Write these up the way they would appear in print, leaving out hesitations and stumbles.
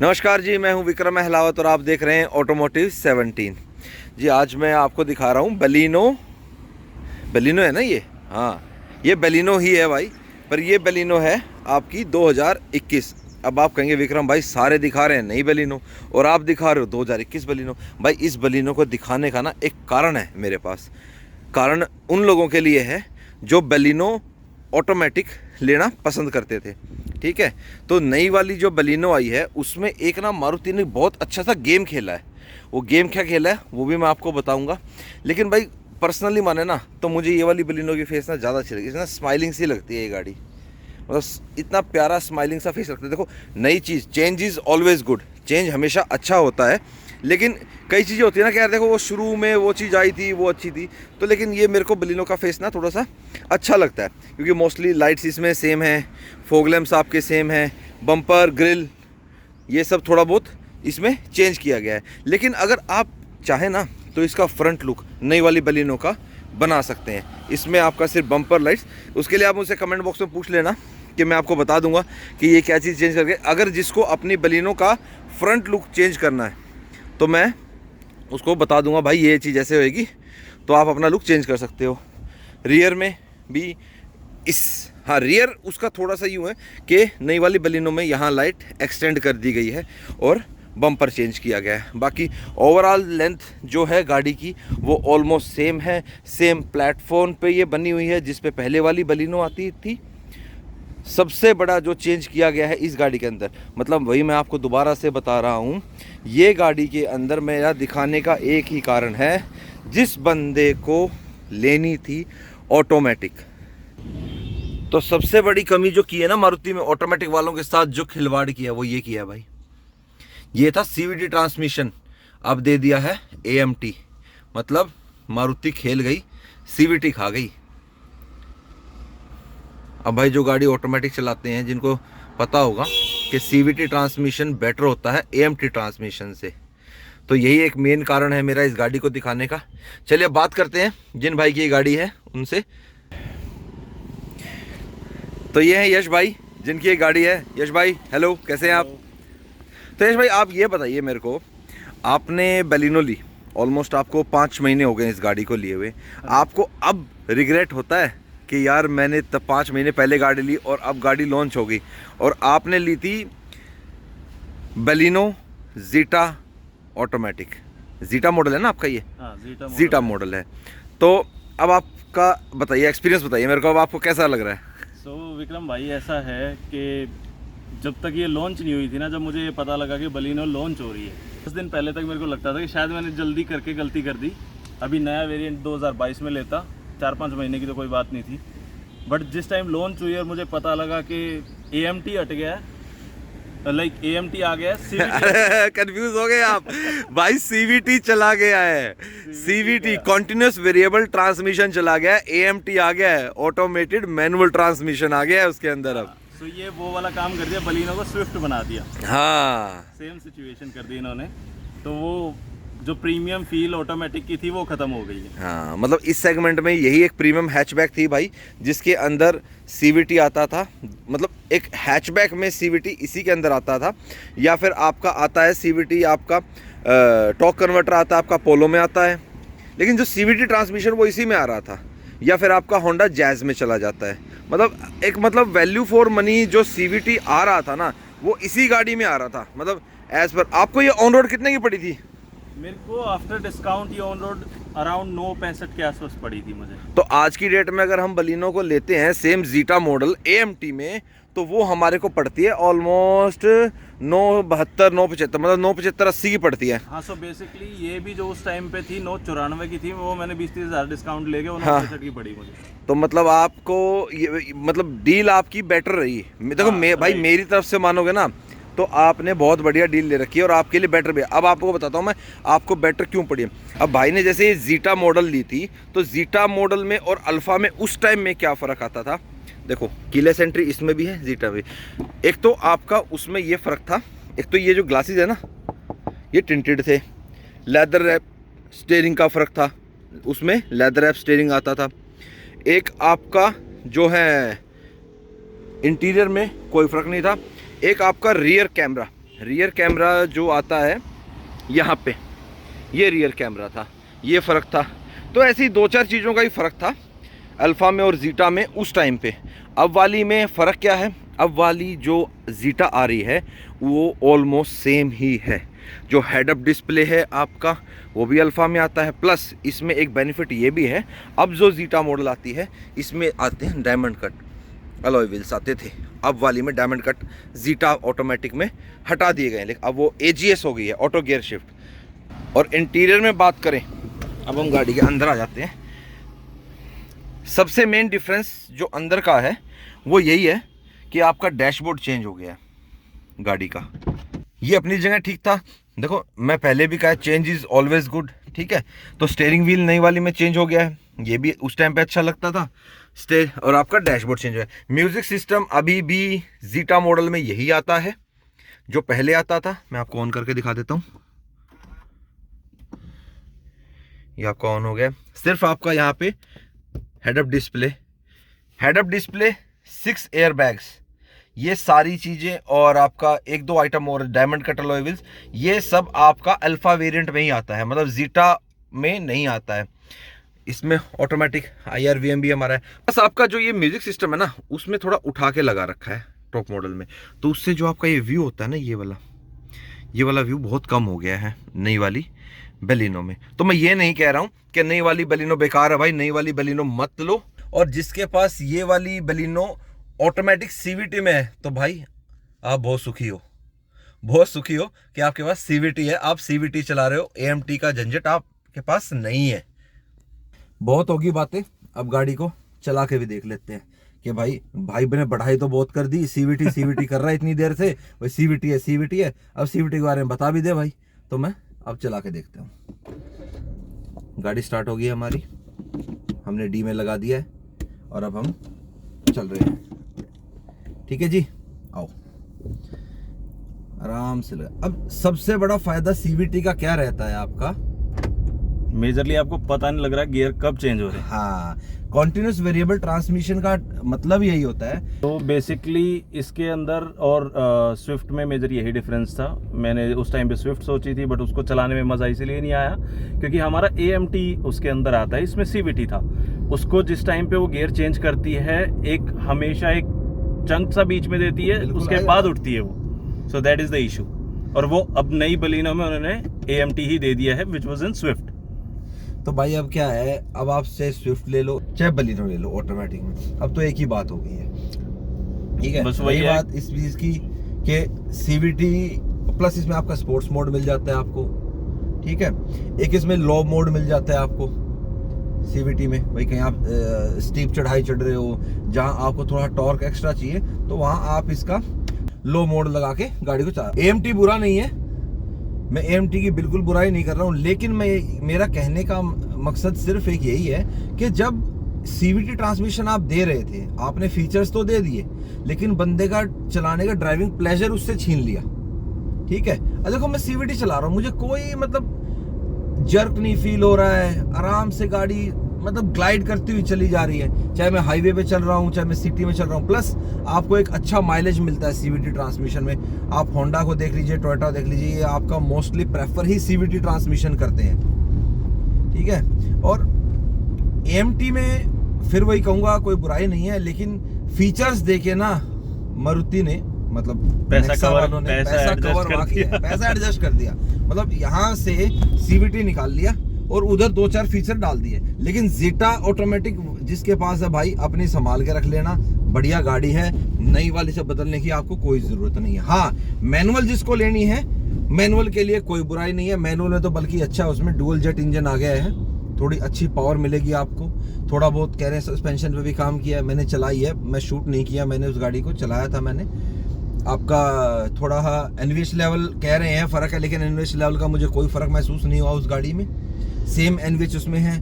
नमस्कार जी, मैं हूं विक्रम अहलावत और आप देख रहे हैं ऑटोमोटिव 17 जी। आज मैं आपको दिखा रहा हूं बलिनो है ना ये। हाँ, ये बलिनो ही है भाई, पर ये बलिनो है आपकी 2021। अब आप कहेंगे विक्रम भाई सारे दिखा रहे हैं नई बलिनो और आप दिखा रहे हो 2021 बलिनो। भाई इस बलिनो को दिखाने का ना एक कारण है मेरे पास। कारण उन लोगों के लिए है जो बलिनो ऑटोमेटिक लेना पसंद करते थे। ठीक है, तो नई वाली जो बलिनो आई है उसमें एक ना मारुति ने बहुत अच्छा सा गेम खेला है। वो गेम क्या खेला है वो भी मैं आपको बताऊंगा। लेकिन भाई पर्सनली माने ना तो मुझे ये वाली बलिनो की फेस ना ज़्यादा अच्छी लगती है। इसमें स्माइलिंग सी लगती है ये गाड़ी, मतलब इतना प्यारा स्माइलिंग सा फेस लगता है। देखो नई चीज़, change is always good, change हमेशा अच्छा होता है। लेकिन कई चीज़ें होती है ना कि यार देखो वो शुरू में वो चीज़ आई थी वो अच्छी थी, तो लेकिन ये मेरे को बलिनो का फेस ना थोड़ा सा अच्छा लगता है क्योंकि मोस्टली लाइट्स इसमें सेम है, फॉग लैंप्स आपके सेम हैं, बम्पर ग्रिल ये सब थोड़ा बहुत इसमें चेंज किया गया है। लेकिन अगर आप चाहें ना तो इसका फ्रंट लुक नई वाली बलिनो का बना सकते हैं। इसमें आपका सिर्फ बम्पर लाइट्स, उसके लिए आप मुझसे कमेंट बॉक्स में पूछ लेना कि मैं आपको बता दूंगा कि ये क्या चीज़ चेंज करके। अगर जिसको अपनी बलिनो का फ्रंट लुक चेंज करना है तो मैं उसको बता दूंगा भाई ये चीज़ ऐसे होएगी तो आप अपना लुक चेंज कर सकते हो। रियर में भी हाँ, रियर उसका थोड़ा सा यूँ है कि नई वाली बलिनो में यहाँ लाइट एक्सटेंड कर दी गई है और बम्पर चेंज किया गया है। बाकी ओवरऑल लेंथ जो है गाड़ी की वो ऑलमोस्ट सेम है। सेम प्लेटफॉर्म पे ये बनी हुई है जिस पे पहले वाली बलिनो आती थी। सबसे बड़ा जो चेंज किया गया है इस गाड़ी के अंदर, मतलब वही मैं आपको दोबारा से बता रहा हूँ, ये गाड़ी के अंदर मेरा दिखाने का एक ही कारण है, जिस बंदे को लेनी थी ऑटोमेटिक, तो सबसे बड़ी कमी जो की है ना मारुति में ऑटोमेटिक वालों के साथ जो खिलवाड़ किया वो ये किया है भाई। ये था सीवीटी ट्रांसमिशन, अब दे दिया है एएमटी। मतलब मारुति खेल गई, सीवीटी खा गई। अब भाई जो गाड़ी ऑटोमेटिक चलाते हैं जिनको पता होगा कि सीवीटी ट्रांसमिशन बेटर होता है एएमटी ट्रांसमिशन से, तो यही एक मेन कारण है मेरा इस गाड़ी को दिखाने का। चलिए बात करते हैं जिन भाई की ये गाड़ी है उनसे। तो ये है यश भाई जिनकी ये गाड़ी है। यश भाई हेलो, कैसे हैं आप? तो यश भाई आप ये बताइए मेरे को, आपने बलिनो ली, ऑलमोस्ट आपको 5 महीने हो गए इस गाड़ी को लिए हुए। आपको अब रिग्रेट होता है कि यार मैंने तब 5 महीने पहले गाड़ी ली और अब गाड़ी लॉन्च हो गई और आपने ली थी Baleno zeta automatic? Zeta model है ना आपका ये? हाँ, जीटा मॉडल है। तो अब आपका बताइए, एक्सपीरियंस बताइए मेरे को, अब आपको कैसा लग रहा है? विक्रम भाई ऐसा है कि जब तक ये लॉन्च नहीं हुई थी ना, जब मुझे ये पता लगा कि बलिनो लॉन्च हो रही है, 10 दिन पहले तक मेरे को लगता था कि शायद मैंने जल्दी करके गलती कर दी। अभी नया वेरिएंट 2022 में लेता, 4-5 महीने की तो कोई बात नहीं थी। बट जिस टाइम लॉन्च हुई और मुझे पता लगा कि एएमटी हट गया है, लाइक एएमटी आ गया है, कंफ्यूज हो गए आप भाई। सीवीटी चला गया है, सीवीटी कॉन्टिन्यूस वेरिएबल ट्रांसमिशन चला गया है, एएमटी आ गया है, ऑटोमेटेड मैनुअल ट्रांसमिशन आ गया है उसके अंदर। अब तो ये वो वाला काम कर दिया, बलिनो को स्विफ्ट बना दिया। हाँ, सेम सिचुएशन कर दी इन्होंने, तो वो जो प्रीमियम फील ऑटोमेटिक की थी वो खत्म हो गई है। हाँ, मतलब इस सेगमेंट में यही एक प्रीमियम हैचबैक थी भाई जिसके अंदर सीवीटी आता था। मतलब एक हैचबैक में सीवीटी इसी के अंदर आता था, या फिर आपका आता है सीवीटी, आपका टॉर्क कन्वर्टर आता है आपका पोलो में आता है, लेकिन जो सीवीटी ट्रांसमिशन वो इसी में आ रहा था, या फिर आपका होंडा जैज़ में चला जाता है। मतलब एक मतलब वैल्यू फॉर मनी जो सीवीटी आ रहा था ना वो इसी गाड़ी में आ रहा था। मतलब एज पर आपको ये ऑन रोड कितने की पड़ी थी? मेरे को आफ्टर डिस्काउंट ये ऑन रोड अराउंड 965 के आसपास पड़ी थी मुझे। तो आज की डेट में अगर हम बलिनो को लेते हैं सेम जीटा मॉडल एएमटी में, तो वो हमारे को पड़ती है ऑलमोस्ट 972 975, मतलब 975 80 की पड़ती है। हाँ, सो बेसिकली ये भी जो उस टाइम पे थी 994 की थी, वो मैंने 20-30 हज़ार डिस्काउंट लेके 965 की पड़ी मुझे। तो मतलब आपको ये मतलब डील आपकी बेटर रही। देखो भाई मेरी तरफ से मानोगे ना तो आपने बहुत बढ़िया डील ले रखी है और आपके लिए बेटर भी है। अब आपको बताता हूँ मैं आपको बेटर क्यों पड़ी है। अब भाई ने जैसे ये जीटा मॉडल ली थी, तो जीटा मॉडल में और अल्फा में उस टाइम में क्या फ़र्क आता था? देखो कीलेस एंट्री इसमें भी है, जीटा में। एक तो आपका उसमें ये फ़र्क था, एक तो ये जो ग्लासेस है ना ये टिंटेड थे, लेदर रैप स्टीयरिंग का फ़र्क था, उसमें लेदर रैप स्टीयरिंग आता था। एक आपका जो है इंटीरियर में कोई फ़र्क नहीं था। एक आपका रियर कैमरा, रियर कैमरा जो आता है यहाँ पे, ये रियर कैमरा था, ये फ़र्क था। तो ऐसी 2-4 चीज़ों का ही फ़र्क था अल्फ़ा में और ज़ीटा में उस टाइम पे। अब वाली में फ़र्क क्या है, अब वाली जो ज़ीटा आ रही है वो ऑलमोस्ट सेम ही है। जो हेड अप डिस्प्ले है आपका वो भी अल्फ़ा में आता है, प्लस इसमें एक बेनिफिट ये भी है, अब जो ज़ीटा मॉडल आती है इसमें आते हैं डायमंड कट अलॉय व्हील्स आते थे, अब वाली में डायमंड कट ज़ीटा ऑटोमेटिक में हटा दिए गए हैं, लेकिन अब वो AGS हो गई है, ऑटो गियर शिफ्ट। और इंटीरियर में बात करें, अब हम गाड़ी के अंदर आ जाते हैं। सबसे मेन डिफरेंस जो अंदर का है वो यही है कि आपका डैशबोर्ड चेंज हो गया है गाड़ी का। ये अपनी जगह ठीक था, देखो मैं पहले भी कहा चेंज इज़ ऑलवेज गुड, ठीक है। तो स्टीयरिंग व्हील नई वाली में चेंज हो गया है, ये भी उस टाइम पे अच्छा लगता था और आपका डैशबोर्ड चेंज है। म्यूज़िक सिस्टम अभी भी ज़ीटा मॉडल में यही आता है जो पहले आता था। मैं आपको ऑन करके दिखा देता हूँ, ये आपका ऑन हो गया। सिर्फ आपका यहाँ पे head up display 6 air bags, ये सारी चीज़ें और आपका 1-2 आइटम और डायमंड कट अलॉय व्हील्स, ये सब आपका अल्फ़ा वेरिएंट में ही आता है, मतलब ज़ीटा में नहीं आता है। इसमें ऑटोमेटिक IRVM भी हमारा है। बस आपका जो ये म्यूज़िक सिस्टम है ना उसमें थोड़ा उठा के लगा रखा है टॉप मॉडल में, तो उससे जो आपका ये व्यू होता है ना, ये वाला व्यू बहुत कम हो गया है नई वाली बेलिनो में। तो मैं ये नहीं कह रहा हूँ कि नई वाली बेलिनो बेकार है भाई, नई वाली बेलिनो मत लो। और जिसके पास ये वाली बेलिनो ऑटोमेटिक CVT में है तो भाई आप बहुत सुखी हो कि आपके पास CVT है, आप CVT चला रहे हो। AMT का झंझट आपके पास नहीं है। बहुत होगी बातें, अब गाड़ी को चला के भी देख लेते हैं कि भाई ने बढ़ाई तो बहुत कर दी, CVT कर रहा है इतनी देर से, भाई CVT है। अब CVT के बारे में बता भी दे भाई, तो मैं अब चला के देखता हूँ। गाड़ी स्टार्ट हो गई है हमारी, हमने D में लगा दिया है और अब हम चल रहे हैं। ठीक है जी, आओ आराम से लगा। अब सबसे बड़ा फायदा CVT का क्या रहता है आपका, मेजरली आपको पता नहीं लग रहा गियर कब चेंज हो रहे हैं। हाँ, कॉन्टिन्यूस वेरिएबल ट्रांसमिशन का मतलब यही होता है। तो बेसिकली इसके अंदर और स्विफ्ट में मेजर यही डिफरेंस था। मैंने उस टाइम पे स्विफ्ट सोची थी, बट उसको चलाने में मज़ा इसीलिए नहीं आया क्योंकि हमारा AMT उसके अंदर आता है, इसमें CVT था। उसको जिस टाइम पे वो गियर चेंज करती है हमेशा एक चंक सा बीच में देती है, उसके बाद उठती है वो। So that is the issue. और वो अब नई बलिनो में उन्होंने AMT ही दे दिया है विच वॉज इन स्विफ्ट। तो भाई अब क्या है, अब आप चाहे स्विफ्ट ले लो चाहे बलिनो ले लो ऑटोमेटिक में, अब तो एक ही बात हो गई है। ठीक है, बस वही बात इस चीज़ की कि CVT प्लस इसमें आपका स्पोर्ट्स मोड मिल जाता है आपको। ठीक है, एक इसमें लो मोड मिल जाता है आपको CVT में, भाई कहीं आप स्टीप चढ़ाई चढ़ रहे हो जहाँ आपको थोड़ा टॉर्क एक्स्ट्रा चाहिए तो वहाँ आप इसका लो मोड लगा के गाड़ी को चला। AMT बुरा नहीं है, मैं AMT की बिल्कुल बुराई नहीं कर रहा हूँ, लेकिन मेरा कहने का मकसद सिर्फ एक यही है कि जब CVT ट्रांसमिशन आप दे रहे थे, आपने फीचर्स तो दे दिए लेकिन बंदे का चलाने का ड्राइविंग प्लेजर उससे छीन लिया। ठीक है, अब देखो मैं CVT चला रहा हूँ, मुझे कोई मतलब जर्क नहीं फील हो रहा है, आराम से गाड़ी मतलब ग्लाइड करती हुई चली जा रही है, चाहे मैं हाईवे पे चल रहा हूँ चाहे मैं सिटी में चल रहा हूँ। प्लस आपको एक अच्छा माइलेज मिलता है CVT ट्रांसमिशन में। आप होंडा को देख लीजिए, टोयोटा देख लीजिए, ये आपका मोस्टली प्रेफर ही CVT ट्रांसमिशन करते हैं। ठीक है, और AMT में फिर वही कहूँगा कोई बुराई नहीं है, लेकिन फीचर्स देखे ना मारुति ने, मतलब पैसा एडजस्ट कर दिया, मतलब यहाँ से CVT निकाल लिया और उधर 2-4 फीचर डाल दिए। लेकिन ज़ीटा ऑटोमेटिक जिसके पास है भाई अपनी संभाल के रख लेना, बढ़िया गाड़ी है, नई वाली से बदलने की आपको कोई ज़रूरत नहीं है। हाँ, मैनुअल जिसको लेनी है, मैनुअल के लिए कोई बुराई नहीं है, मैनुअल में तो बल्कि अच्छा, उसमें डुअल जेट इंजन आ गया है, थोड़ी अच्छी पावर मिलेगी आपको। थोड़ा बहुत कह रहे हैं सस्पेंशन पे भी काम किया है, मैंने चलाई है, मैं शूट नहीं किया, मैंने उस गाड़ी को चलाया था मैंने। आपका थोड़ा NVH लेवल कह रहे हैं फ़र्क है, लेकिन NVH लेवल का मुझे कोई फ़र्क महसूस नहीं हुआ उस गाड़ी में। सेम NVH उसमें है,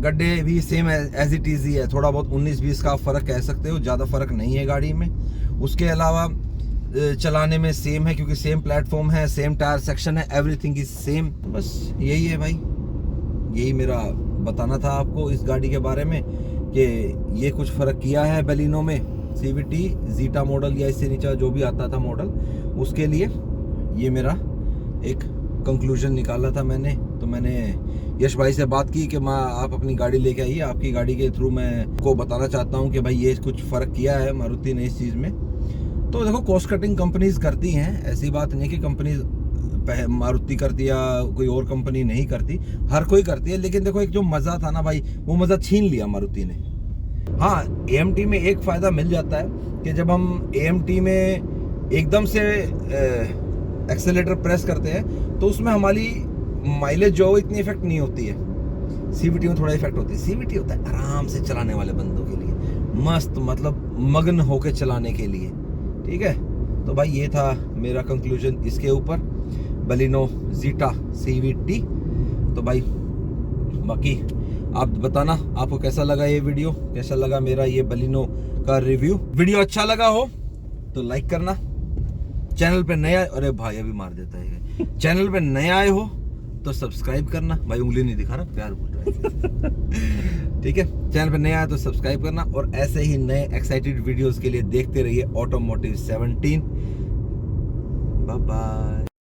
गड्ढे भी सेम एज इट इज़ ही है, थोड़ा बहुत 19-20 का फ़र्क कह सकते हो, ज़्यादा फ़र्क नहीं है गाड़ी में। उसके अलावा चलाने में सेम है क्योंकि सेम प्लेटफॉर्म है, सेम टायर सेक्शन है, एवरीथिंग इज सेम। बस यही है भाई, यही मेरा बताना था आपको इस गाड़ी के बारे में कि ये कुछ फ़र्क किया है बेलिनो में CVT ज़ीटा मॉडल या इससे नीचे जो भी आता था मॉडल उसके लिए। ये मेरा एक कंक्लूजन निकाला था मैंने। तो मैंने यश भाई से बात की कि माँ आप अपनी गाड़ी लेके आइए, आपकी गाड़ी के थ्रू मैं को बताना चाहता हूँ कि भाई ये कुछ फ़र्क किया है मारुति ने इस चीज़ में। तो देखो कॉस्ट कटिंग कंपनीज करती हैं, ऐसी बात नहीं कि कंपनीज मारुति करती या कोई और कंपनी नहीं करती, हर कोई करती है। लेकिन देखो एक जो मज़ा था ना भाई, वो मज़ा छीन लिया मारुति ने। हाँ, AMT में एक फ़ायदा मिल जाता है कि जब हम AMT में एकदम से एक्सेलेरेटर प्रेस करते हैं तो उसमें हमारी माइलेज जो इतनी इफेक्ट नहीं होती है। CVT में थोड़ा इफेक्ट होती है। CVT होता है आराम से चलाने वाले बंदों के लिए, मस्त मतलब मग्न होके चलाने के लिए, ठीक है। तो भाई ये था मेरा कंक्लूजन इसके ऊपर, बलिनो ज़ीटा CVT। तो भाई बाकी आप बताना आपको कैसा लगा ये वीडियो, कैसा लगा मेरा ये बलिनो का रिव्यू। वीडियो अच्छा लगा हो तो लाइक करना, चैनल पे नया, अरे भाई अभी मार देता है, चैनल पे नए आए हो तो सब्सक्राइब करना। भाई उंगली नहीं दिखा रहा, प्यार बोल रहा है ठीक है, चैनल पे नया आए तो सब्सक्राइब करना और ऐसे ही नए एक्साइटेड वीडियोस के लिए देखते रहिए ऑटोमोटिव 17। Bye bye.